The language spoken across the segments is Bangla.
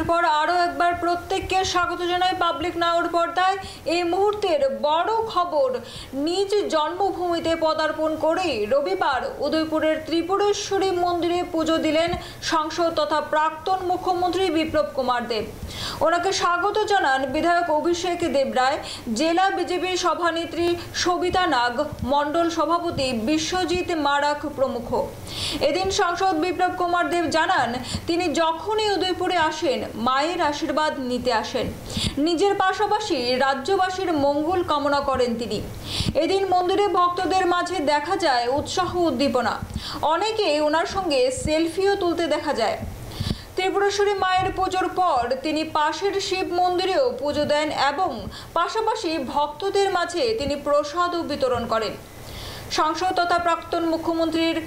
বিরতির পর আরও একবার প্রত্যেককে স্বাগত জানাই পাবলিক নাওর পর্দায়। এই মুহূর্তের বড় খবর, নিজ জন্মভূমিতে পদার্পণ করে রবিবার উদয়পুরের ত্রিপুরেশ্বরী মন্দিরে পুজো দিলেন সাংসদ তথা প্রাক্তন মুখ্যমন্ত্রী বিপ্লব কুমার দেব। ওনাকে স্বাগত জানান বিধায়ক অভিষেক দেবরায়, জেলা বিজেপির সভানেত্রী সবিতা নাগ, মণ্ডল সভাপতি বিশ্বজিৎ মারাক প্রমুখ। এদিন সাংসদ বিপ্লব কুমার দেব জানান, তিনি যখনই উদয়পুরে আসেন মায়ের আশীর্বাদ নিতে আসেন, নিজের পাশাপাশি রাজ্যবাসীর মঙ্গল কামনা করেন তিনি। এদিন মন্দিরে ভক্তদের মাঝে দেখা যায় উৎসাহ উদ্দীপনা, অনেকে ওনার সঙ্গে সেলফিও তুলতে দেখা যায়। ত্রিপুরেশ্বরী মায়ের পুজোর পর তিনি পাশের শিব মন্দিরেও পুজো দেন এবং পাশাপাশি ভক্তদের মাঝে তিনি প্রসাদও বিতরণ করেন। সাংসদ তথা প্রাক্তন মুখ্যমন্ত্রীর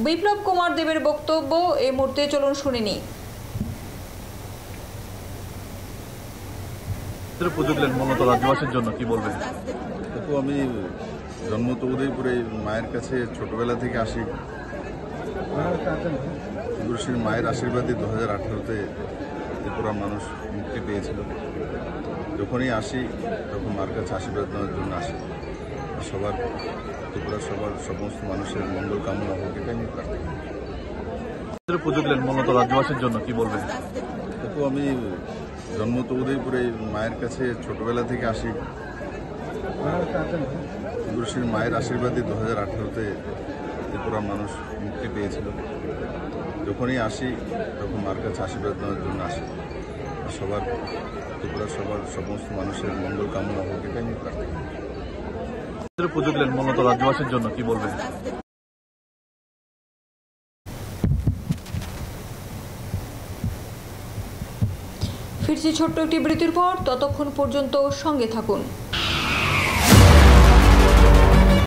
বিপ্লব কুমার দেবের বক্তব্য এই মুহূর্তে চলুন শুনে নিই। পুজো দিলেন মূলত রাজ্যবাসীর জন্য কি বলবেন? দেখো, আমি জন্ম তো উদয়পুরে, মায়ের কাছে ছোটবেলা থেকে আসি। ত্রিপুরেশ্বরী মায়ের আশীর্বাদে 2018-তে ত্রিপুরার মানুষ মুক্তি পেয়েছিল। যখনই আসি তখন মার কাছে আশীর্বাদ নেওয়ার জন্য আসি। সবার ত্রিপুরার সমস্ত মানুষের মঙ্গল কামনা হোক, এটাই আমি প্রার্থনা করি। পুজো দিলেন মূলত রাজ্যবাসীর জন্য কি বলবেন? দেখো, আমি জন্ম তো উদয়পুরে, মায়ের কাছে ছোটবেলা থেকে আসি। ত্রিপুরেশ্বরী মায়ের আশীর্বাদে 2018-তে ত্রিপুরার মানুষ মুক্তি পেয়েছিল। যখনই আসি তখন মার কাছে আশীর্বাদ নেওয়ার জন্য আসি। সবার ত্রিপুরার সমস্ত মানুষের মঙ্গল কামনা হোক, এটাই আমি প্রার্থনা করি। পুজো দিলেন মূলত রাজ্যবাসীর জন্য কি বলবেন? ফিরছি ছোট্ট একটি বিরতির পর, ততক্ষণ পর্যন্ত সঙ্গে থাকুন।